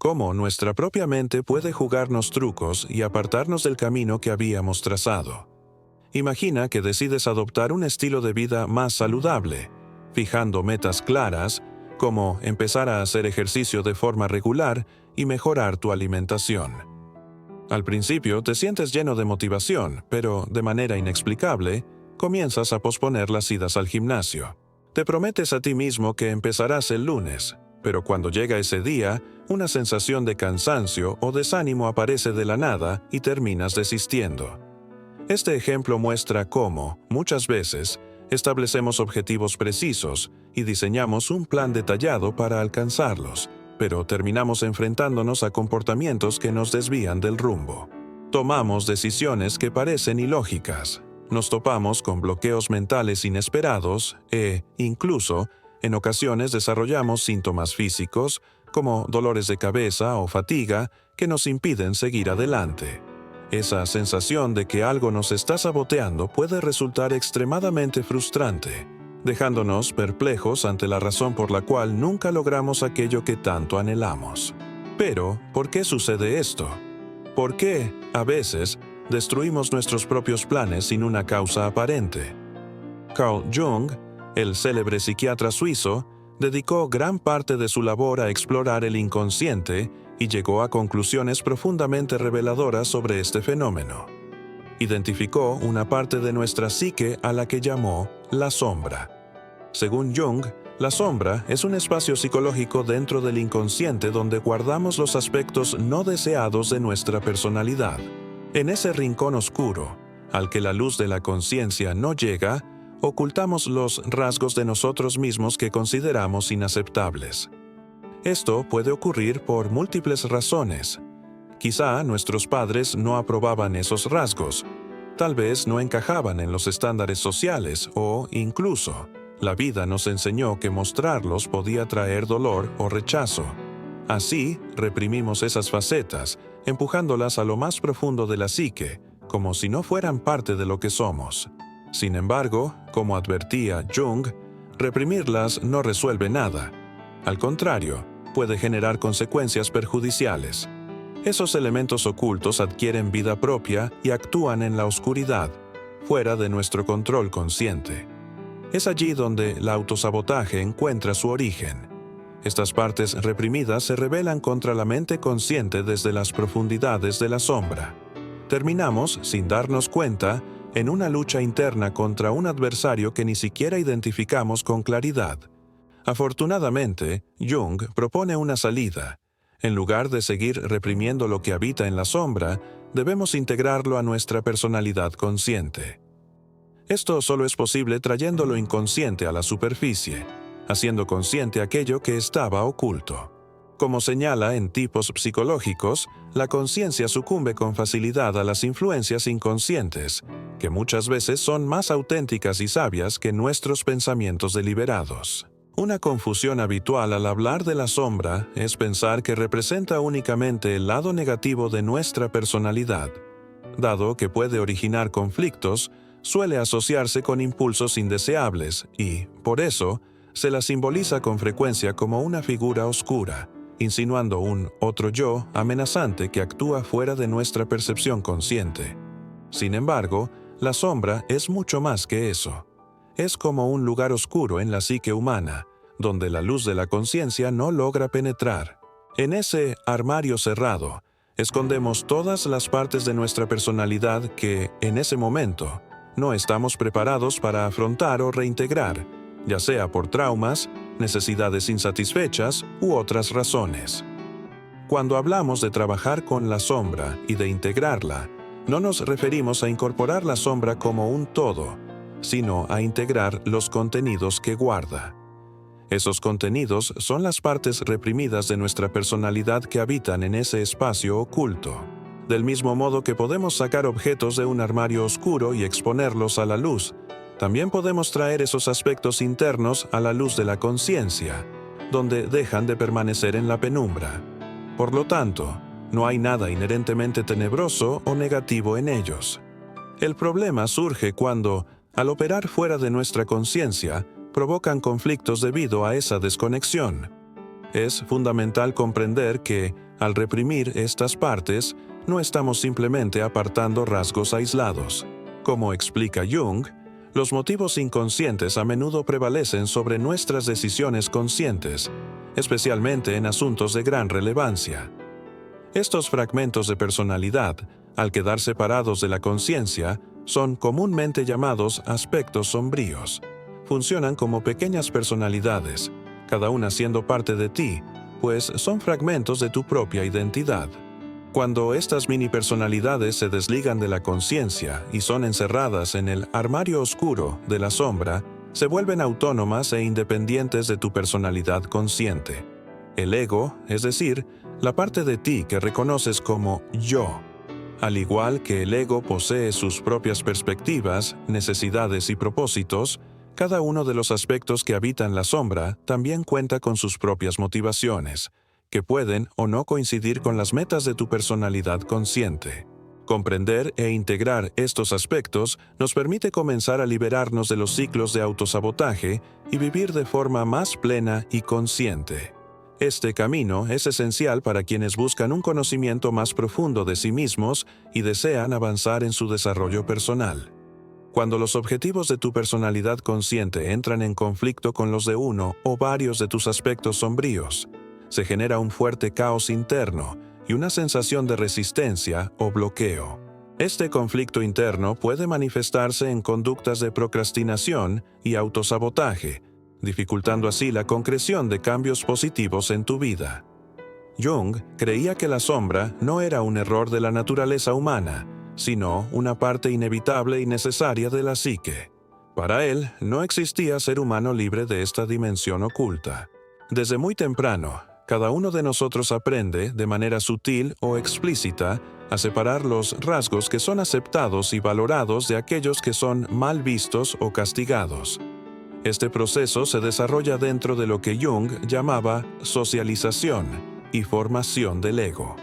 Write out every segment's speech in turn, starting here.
cómo nuestra propia mente puede jugarnos trucos y apartarnos del camino que habíamos trazado. Imagina que decides adoptar un estilo de vida más saludable, fijando metas claras, como empezar a hacer ejercicio de forma regular y mejorar tu alimentación. Al principio te sientes lleno de motivación, pero de manera inexplicable, comienzas a posponer las idas al gimnasio. Te prometes a ti mismo que empezarás el lunes, pero cuando llega ese día, una sensación de cansancio o desánimo aparece de la nada y terminas desistiendo. Este ejemplo muestra cómo, muchas veces, establecemos objetivos precisos y diseñamos un plan detallado para alcanzarlos, pero terminamos enfrentándonos a comportamientos que nos desvían del rumbo. Tomamos decisiones que parecen ilógicas, nos topamos con bloqueos mentales inesperados e, incluso, en ocasiones desarrollamos síntomas físicos, como dolores de cabeza o fatiga, que nos impiden seguir adelante. Esa sensación de que algo nos está saboteando puede resultar extremadamente frustrante, dejándonos perplejos ante la razón por la cual nunca logramos aquello que tanto anhelamos. Pero, ¿por qué sucede esto? ¿Por qué, a veces, destruimos nuestros propios planes sin una causa aparente? Carl Jung, el célebre psiquiatra suizo, dedicó gran parte de su labor a explorar el inconsciente y llegó a conclusiones profundamente reveladoras sobre este fenómeno. Identificó una parte de nuestra psique a la que llamó la sombra. Según Jung, la sombra es un espacio psicológico dentro del inconsciente donde guardamos los aspectos no deseados de nuestra personalidad. En ese rincón oscuro, al que la luz de la conciencia no llega, ocultamos los rasgos de nosotros mismos que consideramos inaceptables. Esto puede ocurrir por múltiples razones. Quizá nuestros padres no aprobaban esos rasgos, tal vez no encajaban en los estándares sociales o, incluso, la vida nos enseñó que mostrarlos podía traer dolor o rechazo. Así, reprimimos esas facetas, empujándolas a lo más profundo de la psique, como si no fueran parte de lo que somos. Sin embargo, como advertía Jung, reprimirlas no resuelve nada. Al contrario, puede generar consecuencias perjudiciales. Esos elementos ocultos adquieren vida propia y actúan en la oscuridad, fuera de nuestro control consciente. Es allí donde el autosabotaje encuentra su origen. Estas partes reprimidas se rebelan contra la mente consciente desde las profundidades de la sombra. Terminamos, sin darnos cuenta, en una lucha interna contra un adversario que ni siquiera identificamos con claridad. Afortunadamente, Jung propone una salida. En lugar de seguir reprimiendo lo que habita en la sombra, debemos integrarlo a nuestra personalidad consciente. Esto solo es posible trayendo lo inconsciente a la superficie, haciendo consciente aquello que estaba oculto. Como señala en Tipos psicológicos, la conciencia sucumbe con facilidad a las influencias inconscientes, que muchas veces son más auténticas y sabias que nuestros pensamientos deliberados. Una confusión habitual al hablar de la sombra es pensar que representa únicamente el lado negativo de nuestra personalidad. Dado que puede originar conflictos, suele asociarse con impulsos indeseables y, por eso, se la simboliza con frecuencia como una figura oscura, insinuando un otro yo amenazante que actúa fuera de nuestra percepción consciente. Sin embargo, la sombra es mucho más que eso. Es como un lugar oscuro en la psique humana, donde la luz de la conciencia no logra penetrar. En ese armario cerrado, escondemos todas las partes de nuestra personalidad que, en ese momento, no estamos preparados para afrontar o reintegrar, ya sea por traumas, necesidades insatisfechas u otras razones. Cuando hablamos de trabajar con la sombra y de integrarla, no nos referimos a incorporar la sombra como un todo, sino a integrar los contenidos que guarda. Esos contenidos son las partes reprimidas de nuestra personalidad que habitan en ese espacio oculto. Del mismo modo que podemos sacar objetos de un armario oscuro y exponerlos a la luz, también podemos traer esos aspectos internos a la luz de la conciencia, donde dejan de permanecer en la penumbra. Por lo tanto, no hay nada inherentemente tenebroso o negativo en ellos. El problema surge cuando, al operar fuera de nuestra conciencia, provocan conflictos debido a esa desconexión. Es fundamental comprender que, Al reprimir estas partes, no estamos simplemente apartando rasgos aislados. Como explica Jung, los motivos inconscientes a menudo prevalecen sobre nuestras decisiones conscientes, especialmente en asuntos de gran relevancia. Estos fragmentos de personalidad, al quedar separados de la conciencia, son comúnmente llamados aspectos sombríos. Funcionan como pequeñas personalidades, cada una siendo parte de ti, pues son fragmentos de tu propia identidad. Cuando estas mini personalidades se desligan de la conciencia y son encerradas en el armario oscuro de la sombra, se vuelven autónomas e independientes de tu personalidad consciente. El ego, es decir, la parte de ti que reconoces como yo. Al igual que el ego posee sus propias perspectivas, necesidades y propósitos, cada uno de los aspectos que habitan la sombra también cuenta con sus propias motivaciones, que pueden o no coincidir con las metas de tu personalidad consciente. Comprender e integrar estos aspectos nos permite comenzar a liberarnos de los ciclos de autosabotaje y vivir de forma más plena y consciente. Este camino es esencial para quienes buscan un conocimiento más profundo de sí mismos y desean avanzar en su desarrollo personal. Cuando los objetivos de tu personalidad consciente entran en conflicto con los de uno o varios de tus aspectos sombríos, se genera un fuerte caos interno y una sensación de resistencia o bloqueo. Este conflicto interno puede manifestarse en conductas de procrastinación y autosabotaje, dificultando así la concreción de cambios positivos en tu vida. Jung creía que la sombra no era un error de la naturaleza humana, sino una parte inevitable y necesaria de la psique. Para él, no existía ser humano libre de esta dimensión oculta. Desde muy temprano, cada uno de nosotros aprende, de manera sutil o explícita, a separar los rasgos que son aceptados y valorados de aquellos que son mal vistos o castigados. Este proceso se desarrolla dentro de lo que Jung llamaba socialización y formación del ego.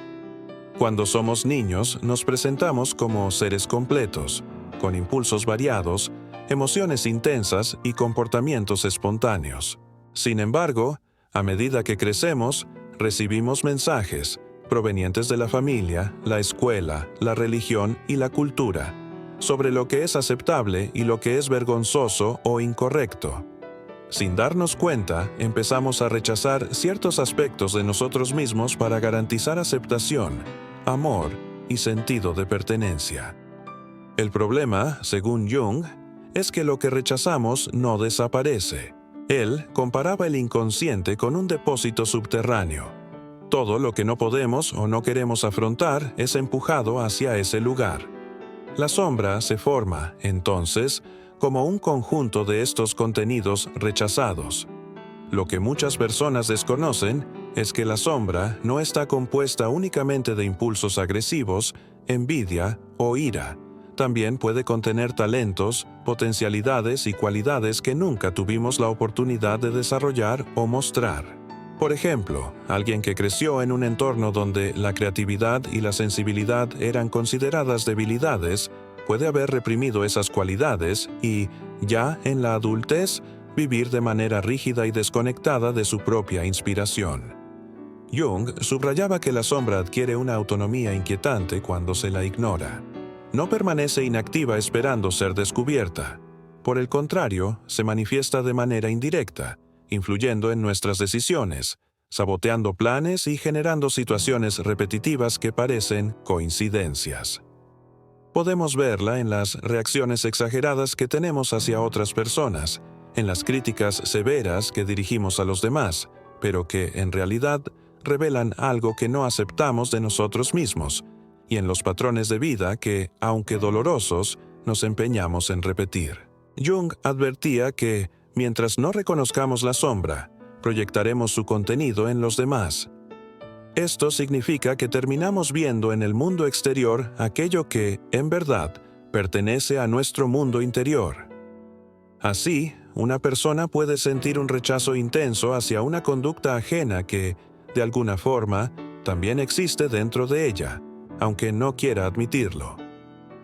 Cuando somos niños, nos presentamos como seres completos, con impulsos variados, emociones intensas y comportamientos espontáneos. Sin embargo, a medida que crecemos, recibimos mensajes provenientes de la familia, la escuela, la religión y la cultura, sobre lo que es aceptable y lo que es vergonzoso o incorrecto. Sin darnos cuenta, empezamos a rechazar ciertos aspectos de nosotros mismos para garantizar aceptación, amor y sentido de pertenencia. El problema, según Jung, es que lo que rechazamos no desaparece. Él comparaba el inconsciente con un depósito subterráneo. Todo lo que no podemos o no queremos afrontar es empujado hacia ese lugar. La sombra se forma, entonces, como un conjunto de estos contenidos rechazados. Lo que muchas personas desconocen es que la sombra no está compuesta únicamente de impulsos agresivos, envidia o ira. También puede contener talentos, potencialidades y cualidades que nunca tuvimos la oportunidad de desarrollar o mostrar. Por ejemplo, alguien que creció en un entorno donde la creatividad y la sensibilidad eran consideradas debilidades, puede haber reprimido esas cualidades y, ya en la adultez, vivir de manera rígida y desconectada de su propia inspiración. Jung subrayaba que la sombra adquiere una autonomía inquietante cuando se la ignora. No permanece inactiva esperando ser descubierta. Por el contrario, se manifiesta de manera indirecta, influyendo en nuestras decisiones, saboteando planes y generando situaciones repetitivas que parecen coincidencias. Podemos verla en las reacciones exageradas que tenemos hacia otras personas, en las críticas severas que dirigimos a los demás, pero que, en realidad, revelan algo que no aceptamos de nosotros mismos, y en los patrones de vida que, aunque dolorosos, nos empeñamos en repetir. Jung advertía que, mientras no reconozcamos la sombra, proyectaremos su contenido en los demás. Esto significa que terminamos viendo en el mundo exterior aquello que, en verdad, pertenece a nuestro mundo interior. Así, una persona puede sentir un rechazo intenso hacia una conducta ajena que, de alguna forma, también existe dentro de ella, aunque no quiera admitirlo.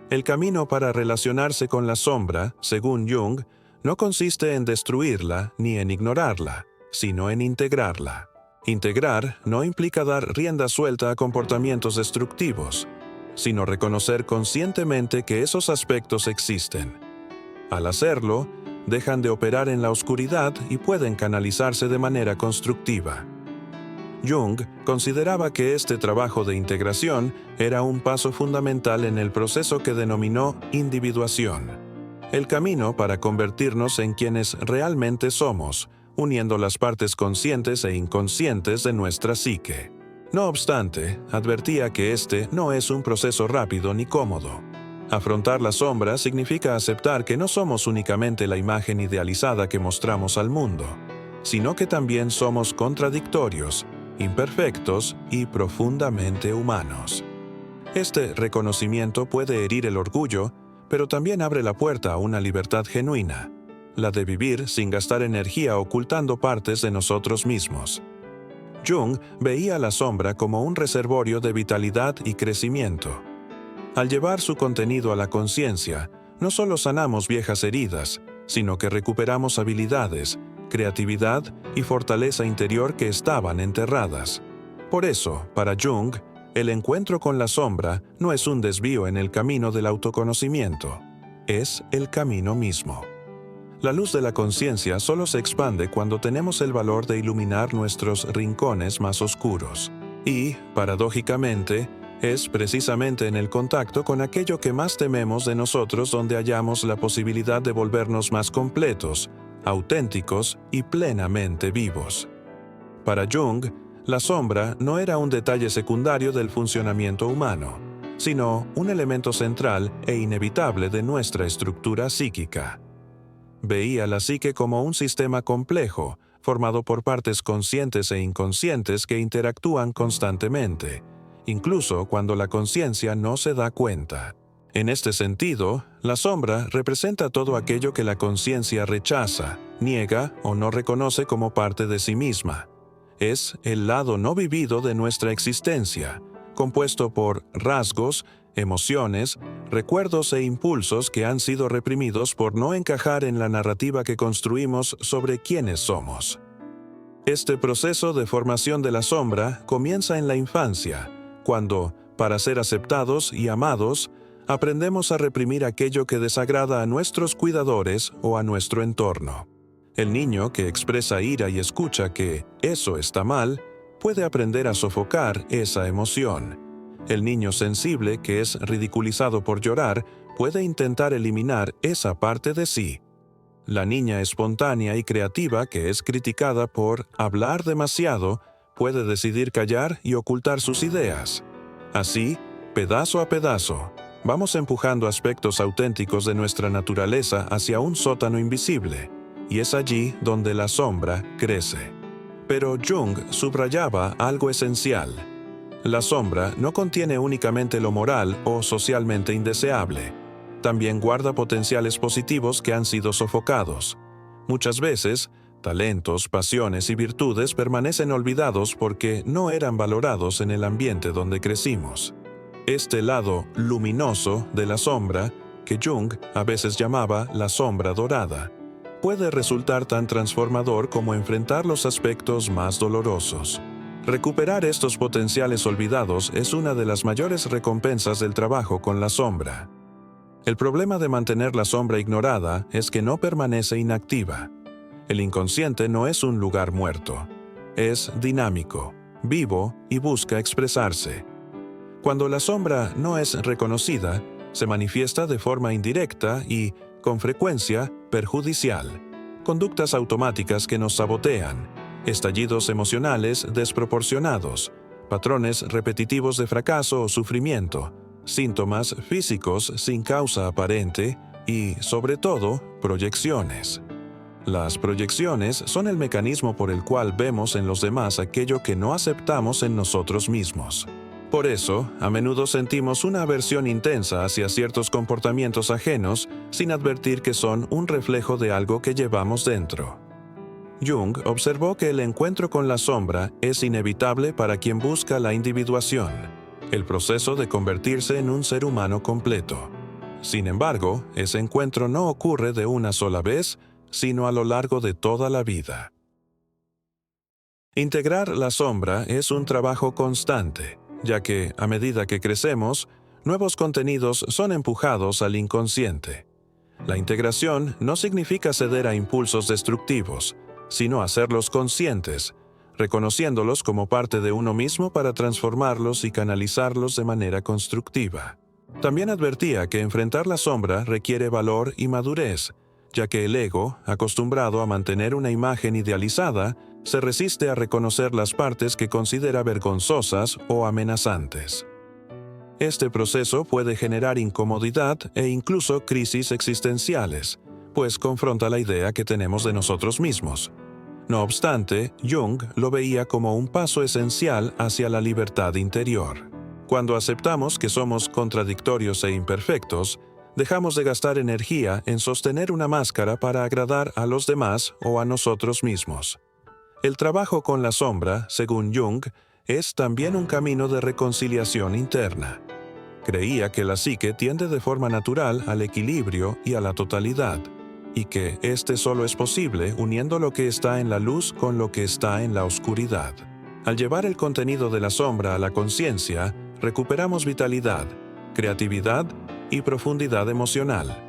El camino para relacionarse con la sombra, según Jung, no consiste en destruirla ni en ignorarla, sino en integrarla. Integrar no implica dar rienda suelta a comportamientos destructivos, sino reconocer conscientemente que esos aspectos existen. Al hacerlo, dejan de operar en la oscuridad y pueden canalizarse de manera constructiva. Jung consideraba que este trabajo de integración era un paso fundamental en el proceso que denominó individuación, el camino para convertirnos en quienes realmente somos, uniendo las partes conscientes e inconscientes de nuestra psique. No obstante, advertía que este no es un proceso rápido ni cómodo. Afrontar la sombra significa aceptar que no somos únicamente la imagen idealizada que mostramos al mundo, sino que también somos contradictorios, imperfectos y profundamente humanos. Este reconocimiento puede herir el orgullo, pero también abre la puerta a una libertad genuina, la de vivir sin gastar energía ocultando partes de nosotros mismos. Jung veía la sombra como un reservorio de vitalidad y crecimiento. Al llevar su contenido a la conciencia, no solo sanamos viejas heridas, sino que recuperamos habilidades, creatividad y fortaleza interior que estaban enterradas. Por eso, para Jung, el encuentro con la sombra no es un desvío en el camino del autoconocimiento, es el camino mismo. La luz de la conciencia solo se expande cuando tenemos el valor de iluminar nuestros rincones más oscuros. Y, paradójicamente, es precisamente en el contacto con aquello que más tememos de nosotros donde hallamos la posibilidad de volvernos más completos, auténticos y plenamente vivos. Para Jung, la sombra no era un detalle secundario del funcionamiento humano, sino un elemento central e inevitable de nuestra estructura psíquica. Veía la psique como un sistema complejo, formado por partes conscientes e inconscientes que interactúan constantemente, incluso cuando la conciencia no se da cuenta. En este sentido, la sombra representa todo aquello que la conciencia rechaza, niega o no reconoce como parte de sí misma. Es el lado no vivido de nuestra existencia, compuesto por rasgos, emociones, recuerdos e impulsos que han sido reprimidos por no encajar en la narrativa que construimos sobre quiénes somos. Este proceso de formación de la sombra comienza en la infancia, cuando, para ser aceptados y amados, aprendemos a reprimir aquello que desagrada a nuestros cuidadores o a nuestro entorno. El niño que expresa ira y escucha que eso está mal, puede aprender a sofocar esa emoción. El niño sensible que es ridiculizado por llorar puede intentar eliminar esa parte de sí. La niña espontánea y creativa que es criticada por hablar demasiado puede decidir callar y ocultar sus ideas. Así, pedazo a pedazo, vamos empujando aspectos auténticos de nuestra naturaleza hacia un sótano invisible, y es allí donde la sombra crece. Pero Jung subrayaba algo esencial. La sombra no contiene únicamente lo moral o socialmente indeseable. También guarda potenciales positivos que han sido sofocados. Muchas veces, talentos, pasiones y virtudes permanecen olvidados porque no eran valorados en el ambiente donde crecimos. Este lado luminoso de la sombra, que Jung a veces llamaba la sombra dorada, puede resultar tan transformador como enfrentar los aspectos más dolorosos. Recuperar estos potenciales olvidados es una de las mayores recompensas del trabajo con la sombra. El problema de mantener la sombra ignorada es que no permanece inactiva. El inconsciente no es un lugar muerto. Es dinámico, vivo y busca expresarse. Cuando la sombra no es reconocida, se manifiesta de forma indirecta y, con frecuencia, perjudicial. Conductas automáticas que nos sabotean, estallidos emocionales desproporcionados, patrones repetitivos de fracaso o sufrimiento, síntomas físicos sin causa aparente y, sobre todo, proyecciones. Las proyecciones son el mecanismo por el cual vemos en los demás aquello que no aceptamos en nosotros mismos. Por eso, a menudo sentimos una aversión intensa hacia ciertos comportamientos ajenos sin advertir que son un reflejo de algo que llevamos dentro. Jung observó que el encuentro con la sombra es inevitable para quien busca la individuación, el proceso de convertirse en un ser humano completo. Sin embargo, ese encuentro no ocurre de una sola vez, sino a lo largo de toda la vida. Integrar la sombra es un trabajo constante, ya que, a medida que crecemos, nuevos contenidos son empujados al inconsciente. La integración no significa ceder a impulsos destructivos, sino hacerlos conscientes, reconociéndolos como parte de uno mismo para transformarlos y canalizarlos de manera constructiva. También advertía que enfrentar la sombra requiere valor y madurez, ya que el ego, acostumbrado a mantener una imagen idealizada, se resiste a reconocer las partes que considera vergonzosas o amenazantes. Este proceso puede generar incomodidad e incluso crisis existenciales, pues confronta la idea que tenemos de nosotros mismos. No obstante, Jung lo veía como un paso esencial hacia la libertad interior. Cuando aceptamos que somos contradictorios e imperfectos, dejamos de gastar energía en sostener una máscara para agradar a los demás o a nosotros mismos. El trabajo con la sombra, según Jung, es también un camino de reconciliación interna. Creía que la psique tiende de forma natural al equilibrio y a la totalidad, y que este solo es posible uniendo lo que está en la luz con lo que está en la oscuridad. Al llevar el contenido de la sombra a la conciencia, recuperamos vitalidad, creatividad y profundidad emocional.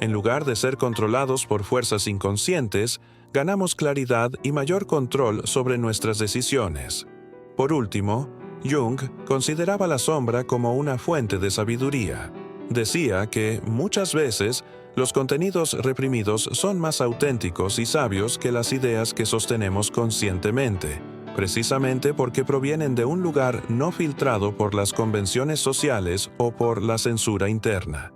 En lugar de ser controlados por fuerzas inconscientes, ganamos claridad y mayor control sobre nuestras decisiones. Por último, Jung consideraba la sombra como una fuente de sabiduría. Decía que, muchas veces, los contenidos reprimidos son más auténticos y sabios que las ideas que sostenemos conscientemente, precisamente porque provienen de un lugar no filtrado por las convenciones sociales o por la censura interna.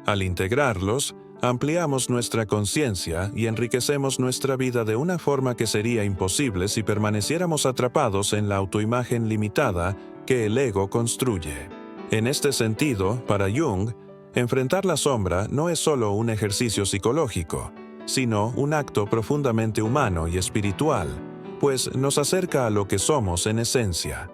Al integrarlos, ampliamos nuestra conciencia y enriquecemos nuestra vida de una forma que sería imposible si permaneciéramos atrapados en la autoimagen limitada que el ego construye. En este sentido, para Jung, enfrentar la sombra no es solo un ejercicio psicológico, sino un acto profundamente humano y espiritual, pues nos acerca a lo que somos en esencia.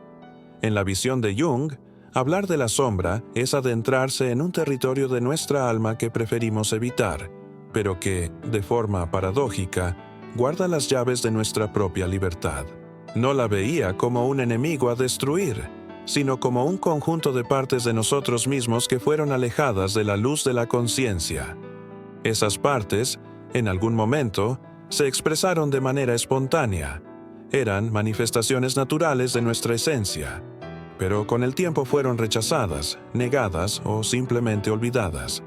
En la visión de Jung, hablar de la sombra es adentrarse en un territorio de nuestra alma que preferimos evitar, pero que, de forma paradójica, guarda las llaves de nuestra propia libertad. No la veía como un enemigo a destruir, sino como un conjunto de partes de nosotros mismos que fueron alejadas de la luz de la conciencia. Esas partes, en algún momento, se expresaron de manera espontánea. Eran manifestaciones naturales de nuestra esencia, pero con el tiempo fueron rechazadas, negadas o simplemente olvidadas.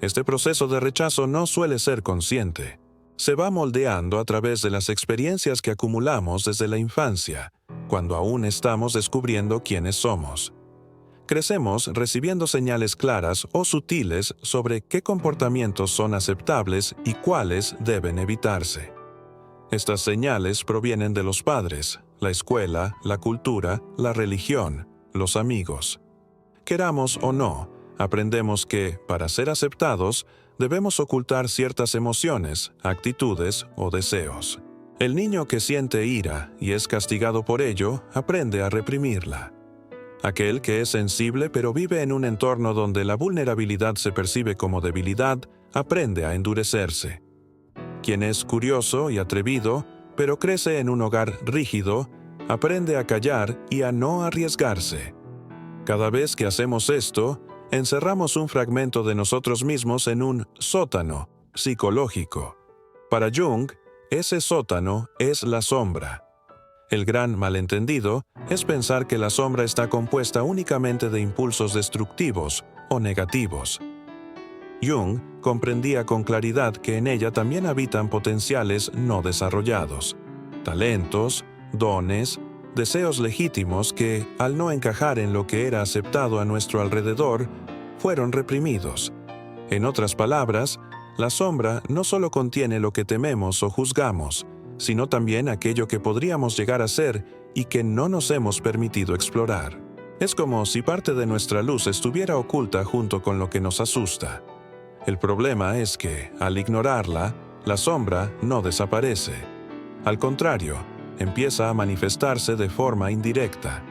Este proceso de rechazo no suele ser consciente. Se va moldeando a través de las experiencias que acumulamos desde la infancia, cuando aún estamos descubriendo quiénes somos. Crecemos recibiendo señales claras o sutiles sobre qué comportamientos son aceptables y cuáles deben evitarse. Estas señales provienen de los padres, la escuela, la cultura, la religión, los amigos. Queramos o no, aprendemos que, para ser aceptados, debemos ocultar ciertas emociones, actitudes o deseos. El niño que siente ira y es castigado por ello, aprende a reprimirla. Aquel que es sensible pero vive en un entorno donde la vulnerabilidad se percibe como debilidad, aprende a endurecerse. Quien es curioso y atrevido, pero crece en un hogar rígido, aprende a callar y a no arriesgarse. Cada vez que hacemos esto, encerramos un fragmento de nosotros mismos en un sótano psicológico. Para Jung, ese sótano es la sombra. El gran malentendido es pensar que la sombra está compuesta únicamente de impulsos destructivos o negativos. Jung comprendía con claridad que en ella también habitan potenciales no desarrollados, talentos, dones, deseos legítimos que, al no encajar en lo que era aceptado a nuestro alrededor, fueron reprimidos. En otras palabras, la sombra no solo contiene lo que tememos o juzgamos, sino también aquello que podríamos llegar a ser y que no nos hemos permitido explorar. Es como si parte de nuestra luz estuviera oculta junto con lo que nos asusta. El problema es que, al ignorarla, la sombra no desaparece. Al contrario, empieza a manifestarse de forma indirecta.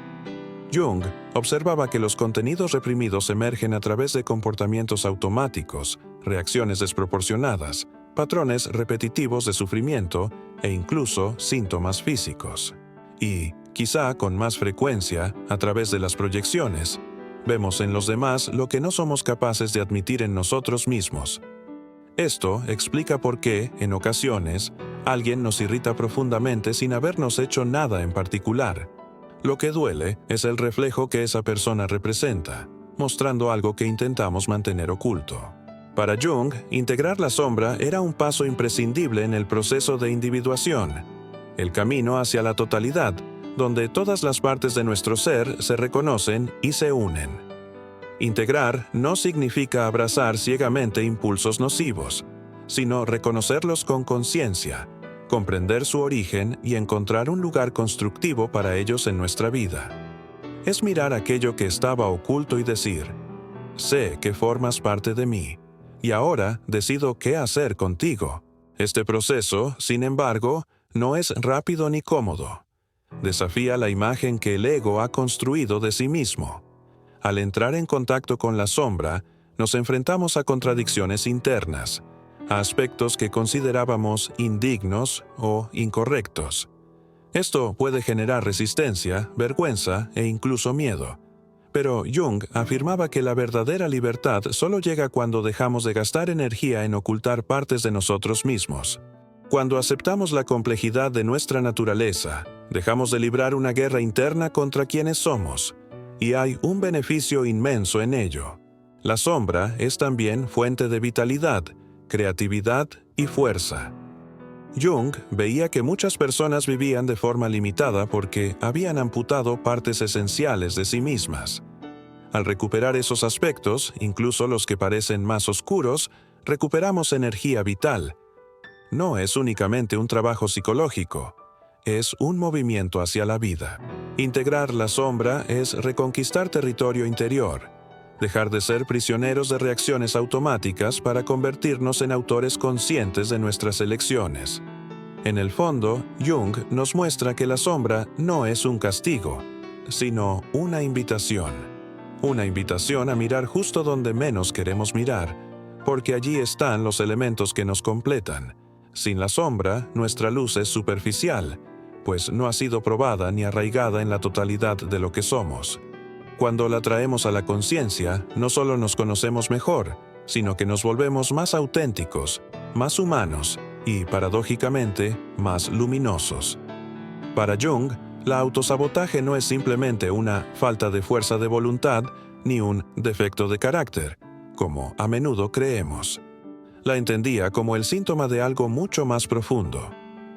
Jung observaba que los contenidos reprimidos emergen a través de comportamientos automáticos, reacciones desproporcionadas, patrones repetitivos de sufrimiento e incluso síntomas físicos. y, quizá con más frecuencia, a través de las proyecciones, vemos en los demás lo que no somos capaces de admitir en nosotros mismos. Esto explica por qué, en ocasiones, alguien nos irrita profundamente sin habernos hecho nada en particular. Lo que duele es el reflejo que esa persona representa, mostrando algo que intentamos mantener oculto. Para Jung, integrar la sombra era un paso imprescindible en el proceso de individuación, el camino hacia la totalidad, donde todas las partes de nuestro ser se reconocen y se unen. Integrar no significa abrazar ciegamente impulsos nocivos, sino reconocerlos con conciencia, comprender su origen y encontrar un lugar constructivo para ellos en nuestra vida. Es mirar aquello que estaba oculto y decir, sé que formas parte de mí, y ahora decido qué hacer contigo. Este proceso, sin embargo, no es rápido ni cómodo. Desafía la imagen que el ego ha construido de sí mismo. Al entrar en contacto con la sombra, nos enfrentamos a contradicciones internas, a aspectos que considerábamos indignos o incorrectos. Esto puede generar resistencia, vergüenza e incluso miedo. Pero Jung afirmaba que la verdadera libertad solo llega cuando dejamos de gastar energía en ocultar partes de nosotros mismos. Cuando aceptamos la complejidad de nuestra naturaleza, dejamos de librar una guerra interna contra quienes somos, y hay un beneficio inmenso en ello. La sombra es también fuente de vitalidad, creatividad y fuerza. Jung veía que muchas personas vivían de forma limitada porque habían amputado partes esenciales de sí mismas. Al recuperar esos aspectos, incluso los que parecen más oscuros, recuperamos energía vital. No es únicamente un trabajo psicológico, es un movimiento hacia la vida. Integrar la sombra es reconquistar territorio interior, dejar de ser prisioneros de reacciones automáticas para convertirnos en autores conscientes de nuestras elecciones. En el fondo, Jung nos muestra que la sombra no es un castigo, sino una invitación. Una invitación a mirar justo donde menos queremos mirar, porque allí están los elementos que nos completan. Sin la sombra, nuestra luz es superficial, pues no ha sido probada ni arraigada en la totalidad de lo que somos. Cuando la traemos a la conciencia, no solo nos conocemos mejor, sino que nos volvemos más auténticos, más humanos y, paradójicamente, más luminosos. Para Jung, la autosabotaje no es simplemente una falta de fuerza de voluntad ni un defecto de carácter, como a menudo creemos. La entendía como el síntoma de algo mucho más profundo,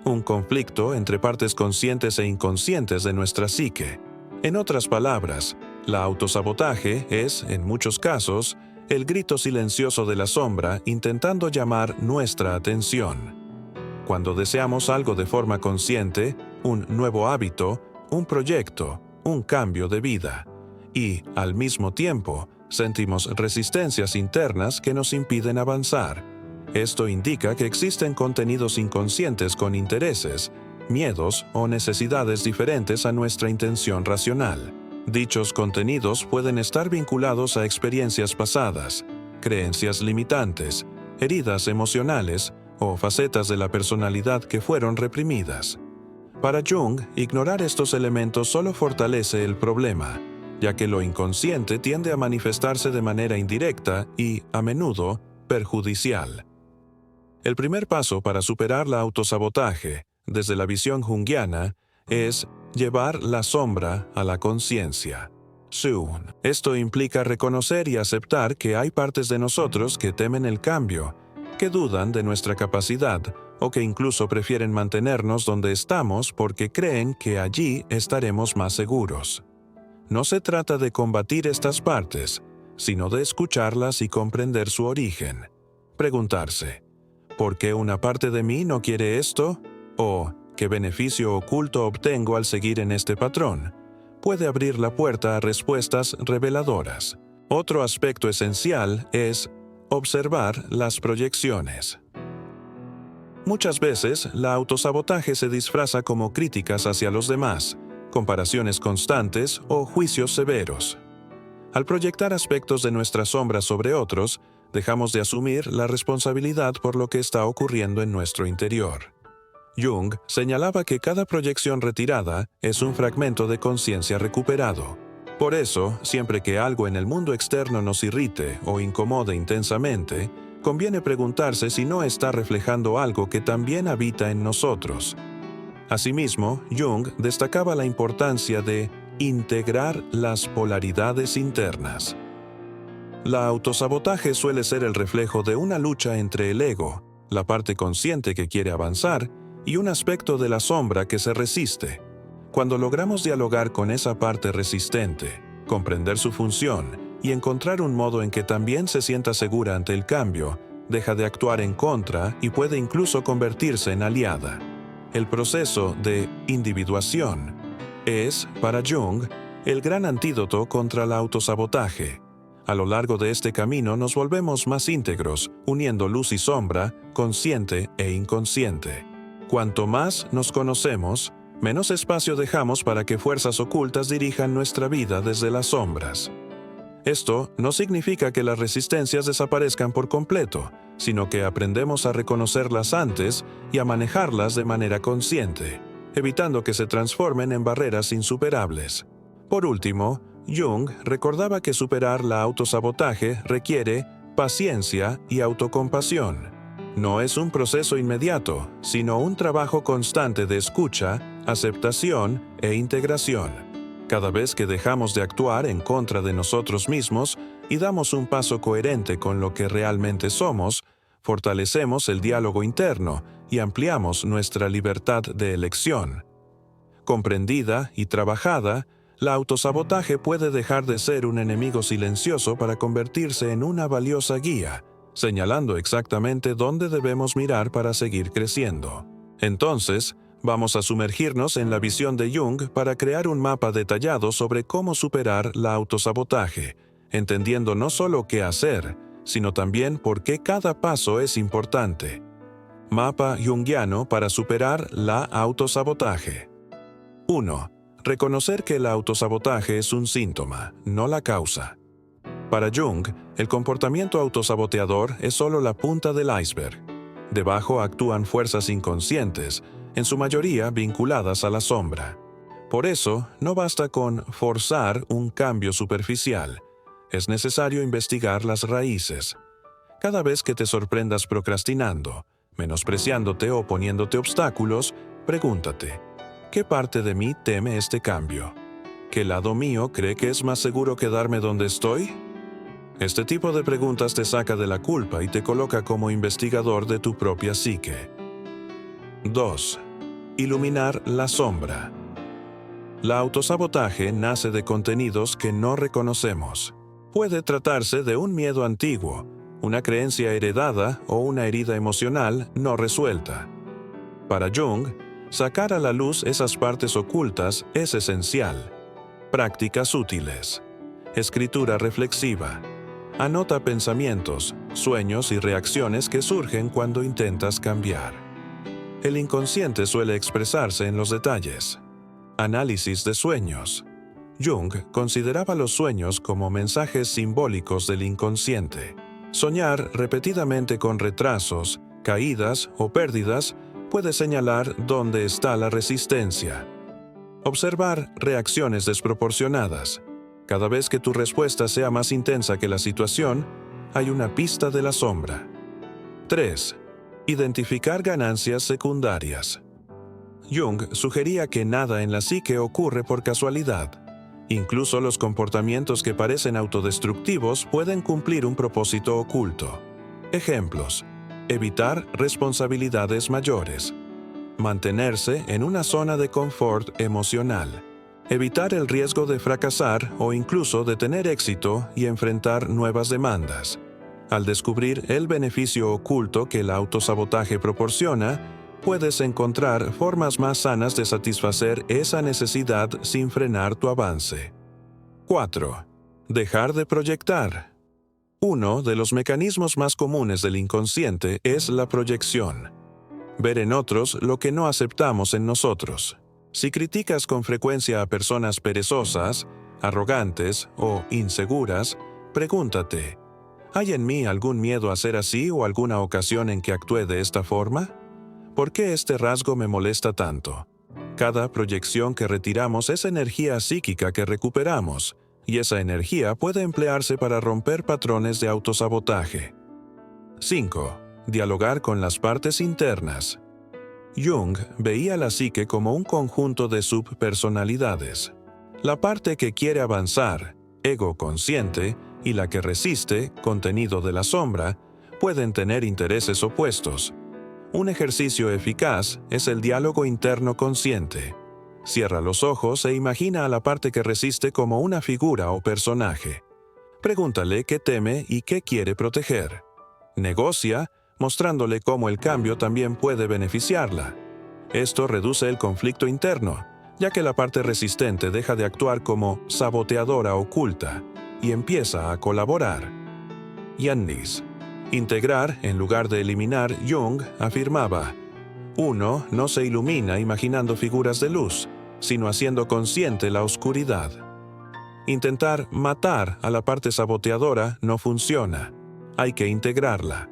un conflicto entre partes conscientes e inconscientes de nuestra psique. En otras palabras, la autosabotaje es, en muchos casos, el grito silencioso de la sombra intentando llamar nuestra atención. Cuando deseamos algo de forma consciente, un nuevo hábito, un proyecto, un cambio de vida, y, al mismo tiempo, sentimos resistencias internas que nos impiden avanzar. Esto indica que existen contenidos inconscientes con intereses, miedos o necesidades diferentes a nuestra intención racional. Dichos contenidos pueden estar vinculados a experiencias pasadas, creencias limitantes, heridas emocionales o facetas de la personalidad que fueron reprimidas. Para Jung, ignorar estos elementos solo fortalece el problema, ya que lo inconsciente tiende a manifestarse de manera indirecta y, a menudo, perjudicial. El primer paso para superar la autosabotaje, desde la visión junguiana, es llevar la sombra a la conciencia. Soon. Esto implica reconocer y aceptar que hay partes de nosotros que temen el cambio, que dudan de nuestra capacidad o que incluso prefieren mantenernos donde estamos porque creen que allí estaremos más seguros. No se trata de combatir estas partes, sino de escucharlas y comprender su origen. Preguntarse, ¿por qué una parte de mí no quiere esto? ¿O qué beneficio oculto obtengo al seguir en este patrón? Puede abrir la puerta a respuestas reveladoras. Otro aspecto esencial es observar las proyecciones. Muchas veces, la autosabotaje se disfraza como críticas hacia los demás, comparaciones constantes o juicios severos. Al proyectar aspectos de nuestra sombra sobre otros, dejamos de asumir la responsabilidad por lo que está ocurriendo en nuestro interior. Jung señalaba que cada proyección retirada es un fragmento de conciencia recuperado. Por eso, siempre que algo en el mundo externo nos irrite o incomode intensamente, conviene preguntarse si no está reflejando algo que también habita en nosotros. Asimismo, Jung destacaba la importancia de integrar las polaridades internas. La autosabotaje suele ser el reflejo de una lucha entre el ego, la parte consciente que quiere avanzar, y un aspecto de la sombra que se resiste. Cuando logramos dialogar con esa parte resistente, comprender su función y encontrar un modo en que también se sienta segura ante el cambio, deja de actuar en contra y puede incluso convertirse en aliada. El proceso de individuación es, para Jung, el gran antídoto contra la autosabotaje. A lo largo de este camino nos volvemos más íntegros, uniendo luz y sombra, consciente e inconsciente. Cuanto más nos conocemos, menos espacio dejamos para que fuerzas ocultas dirijan nuestra vida desde las sombras. Esto no significa que las resistencias desaparezcan por completo, sino que aprendemos a reconocerlas antes y a manejarlas de manera consciente, evitando que se transformen en barreras insuperables. Por último, Jung recordaba que superar la autosabotaje requiere paciencia y autocompasión. No es un proceso inmediato, sino un trabajo constante de escucha, aceptación e integración. Cada vez que dejamos de actuar en contra de nosotros mismos y damos un paso coherente con lo que realmente somos, fortalecemos el diálogo interno y ampliamos nuestra libertad de elección. Comprendida y trabajada, la autosabotaje puede dejar de ser un enemigo silencioso para convertirse en una valiosa guía, señalando exactamente dónde debemos mirar para seguir creciendo. Entonces, vamos a sumergirnos en la visión de Jung para crear un mapa detallado sobre cómo superar la autosabotaje, entendiendo no solo qué hacer, sino también por qué cada paso es importante. Mapa junguiano para superar la autosabotaje. 1. Reconocer que el autosabotaje es un síntoma, no la causa. Para Jung, el comportamiento autosaboteador es solo la punta del iceberg. Debajo actúan fuerzas inconscientes, en su mayoría vinculadas a la sombra. Por eso, no basta con forzar un cambio superficial. Es necesario investigar las raíces. Cada vez que te sorprendas procrastinando, menospreciándote o poniéndote obstáculos, pregúntate, ¿qué parte de mí teme este cambio? ¿Qué lado mío cree que es más seguro quedarme donde estoy? Este tipo de preguntas te saca de la culpa y te coloca como investigador de tu propia psique. 2. Iluminar la sombra. La autosabotaje nace de contenidos que no reconocemos. Puede tratarse de un miedo antiguo, una creencia heredada o una herida emocional no resuelta. Para Jung, sacar a la luz esas partes ocultas es esencial. Prácticas útiles. Escritura reflexiva. Anota pensamientos, sueños y reacciones que surgen cuando intentas cambiar. El inconsciente suele expresarse en los detalles. Análisis de sueños. Jung consideraba los sueños como mensajes simbólicos del inconsciente. Soñar repetidamente con retrasos, caídas o pérdidas puede señalar dónde está la resistencia. Observar reacciones desproporcionadas. Cada vez que tu respuesta sea más intensa que la situación, hay una pista de la sombra. 3. Identificar ganancias secundarias. Jung sugería que nada en la psique ocurre por casualidad. Incluso los comportamientos que parecen autodestructivos pueden cumplir un propósito oculto. Ejemplos: evitar responsabilidades mayores. Mantenerse en una zona de confort emocional. Evitar el riesgo de fracasar o incluso de tener éxito y enfrentar nuevas demandas. Al descubrir el beneficio oculto que el autosabotaje proporciona, puedes encontrar formas más sanas de satisfacer esa necesidad sin frenar tu avance. 4. Dejar de proyectar. Uno de los mecanismos más comunes del inconsciente es la proyección. Ver en otros lo que no aceptamos en nosotros. Si criticas con frecuencia a personas perezosas, arrogantes o inseguras, pregúntate, ¿hay en mí algún miedo a ser así o alguna ocasión en que actué de esta forma? ¿Por qué este rasgo me molesta tanto? Cada proyección que retiramos es energía psíquica que recuperamos, y esa energía puede emplearse para romper patrones de autosabotaje. 5. Dialogar con las partes internas. Jung veía la psique como un conjunto de subpersonalidades. La parte que quiere avanzar, ego consciente, y la que resiste, contenido de la sombra, pueden tener intereses opuestos. Un ejercicio eficaz es el diálogo interno consciente. Cierra los ojos e imagina a la parte que resiste como una figura o personaje. Pregúntale qué teme y qué quiere proteger. Negocia, mostrándole cómo el cambio también puede beneficiarla. Esto reduce el conflicto interno, ya que la parte resistente deja de actuar como saboteadora oculta y empieza a colaborar. Yannis. Integrar en lugar de eliminar, Jung afirmaba: uno no se ilumina imaginando figuras de luz, sino haciendo consciente la oscuridad. Intentar matar a la parte saboteadora no funciona. Hay que integrarla.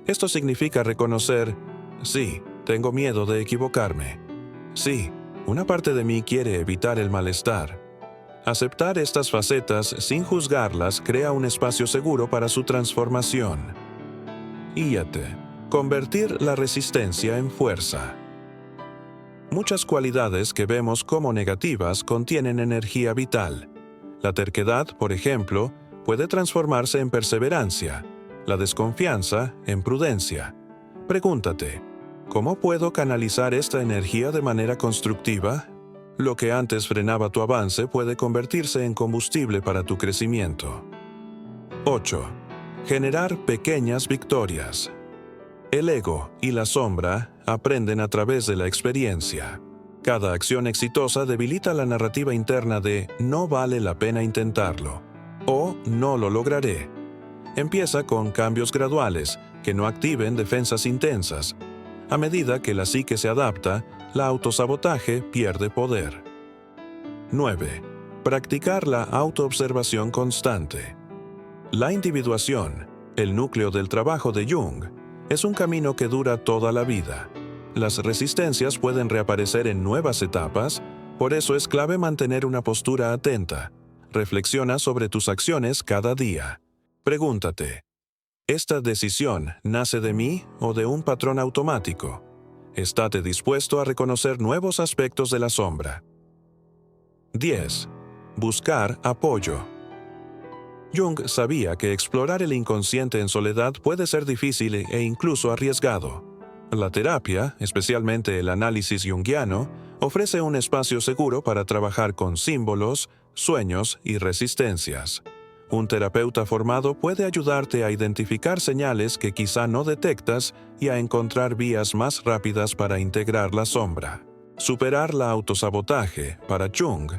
Esto significa reconocer: sí, tengo miedo de equivocarme. Sí, una parte de mí quiere evitar el malestar. Aceptar estas facetas sin juzgarlas crea un espacio seguro para su transformación. Íate. Convertir la resistencia en fuerza. Muchas cualidades que vemos como negativas contienen energía vital. La terquedad, por ejemplo, puede transformarse en perseverancia, la desconfianza en prudencia. Pregúntate: ¿cómo puedo canalizar esta energía de manera constructiva? Lo que antes frenaba tu avance puede convertirse en combustible para tu crecimiento. 8. Generar pequeñas victorias. El ego y la sombra aprenden a través de la experiencia. Cada acción exitosa debilita la narrativa interna de «no vale la pena intentarlo» o «no lo lograré». Empieza con cambios graduales que no activen defensas intensas. A medida que la psique se adapta, la autosabotaje pierde poder. 9. Practicar la autoobservación constante. La individuación, el núcleo del trabajo de Jung, es un camino que dura toda la vida. Las resistencias pueden reaparecer en nuevas etapas, por eso es clave mantener una postura atenta. Reflexiona sobre tus acciones cada día. Pregúntate: ¿esta decisión nace de mí o de un patrón automático? Estate dispuesto a reconocer nuevos aspectos de la sombra. 10. Buscar apoyo. Jung sabía que explorar el inconsciente en soledad puede ser difícil e incluso arriesgado. La terapia, especialmente el análisis junguiano, ofrece un espacio seguro para trabajar con símbolos, sueños y resistencias. Un terapeuta formado puede ayudarte a identificar señales que quizá no detectas y a encontrar vías más rápidas para integrar la sombra. Superar la autosabotaje, para Jung,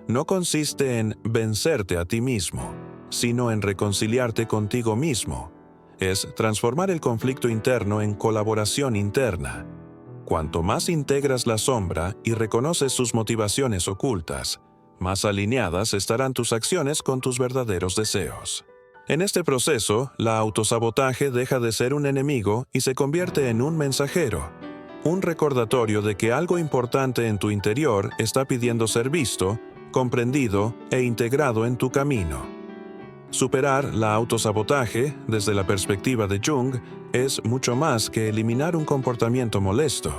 no consiste en vencerte a ti mismo, sino en reconciliarte contigo mismo. Es transformar el conflicto interno en colaboración interna. Cuanto más integras la sombra y reconoces sus motivaciones ocultas, más alineadas estarán tus acciones con tus verdaderos deseos. En este proceso, la autosabotaje deja de ser un enemigo y se convierte en un mensajero, un recordatorio de que algo importante en tu interior está pidiendo ser visto, comprendido e integrado en tu camino. Superar la autosabotaje, desde la perspectiva de Jung, es mucho más que eliminar un comportamiento molesto.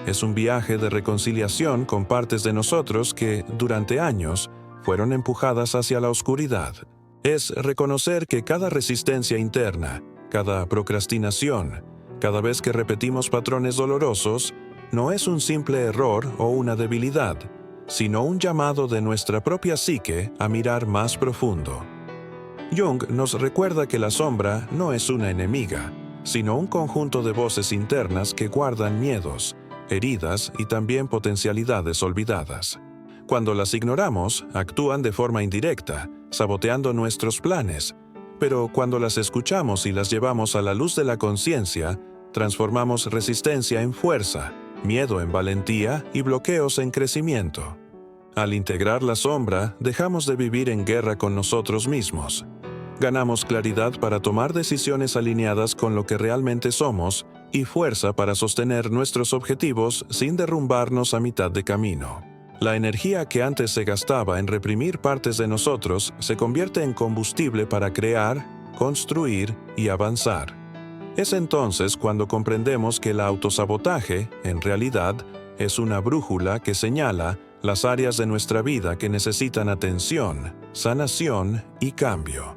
Es un viaje de reconciliación con partes de nosotros que, durante años, fueron empujadas hacia la oscuridad. Es reconocer que cada resistencia interna, cada procrastinación, cada vez que repetimos patrones dolorosos, no es un simple error o una debilidad, sino un llamado de nuestra propia psique a mirar más profundo. Jung nos recuerda que la sombra no es una enemiga, sino un conjunto de voces internas que guardan miedos, heridas y también potencialidades olvidadas. Cuando las ignoramos, actúan de forma indirecta, saboteando nuestros planes, pero cuando las escuchamos y las llevamos a la luz de la conciencia, transformamos resistencia en fuerza, miedo en valentía y bloqueos en crecimiento. Al integrar la sombra, dejamos de vivir en guerra con nosotros mismos. Ganamos claridad para tomar decisiones alineadas con lo que realmente somos y fuerza para sostener nuestros objetivos sin derrumbarnos a mitad de camino. La energía que antes se gastaba en reprimir partes de nosotros se convierte en combustible para crear, construir y avanzar. Es entonces cuando comprendemos que el autosabotaje, en realidad, es una brújula que señala las áreas de nuestra vida que necesitan atención, sanación y cambio.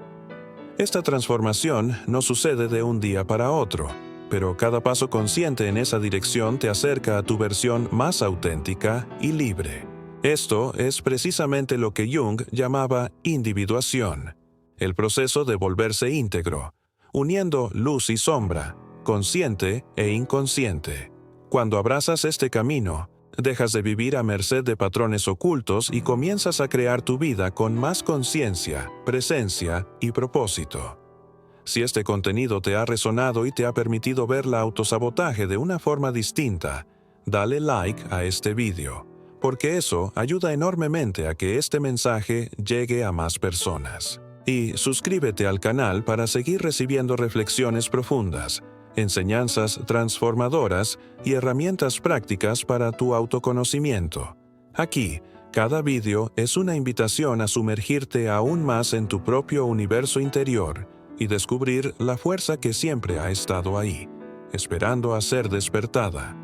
Esta transformación no sucede de un día para otro, pero cada paso consciente en esa dirección te acerca a tu versión más auténtica y libre. Esto es precisamente lo que Jung llamaba individuación, el proceso de volverse íntegro, uniendo luz y sombra, consciente e inconsciente. Cuando abrazas este camino, dejas de vivir a merced de patrones ocultos y comienzas a crear tu vida con más conciencia, presencia y propósito. Si este contenido te ha resonado y te ha permitido ver el autosabotaje de una forma distinta, dale like a este video, porque eso ayuda enormemente a que este mensaje llegue a más personas. Y suscríbete al canal para seguir recibiendo reflexiones profundas, enseñanzas transformadoras y herramientas prácticas para tu autoconocimiento. Aquí, cada video es una invitación a sumergirte aún más en tu propio universo interior y descubrir la fuerza que siempre ha estado ahí, esperando a ser despertada.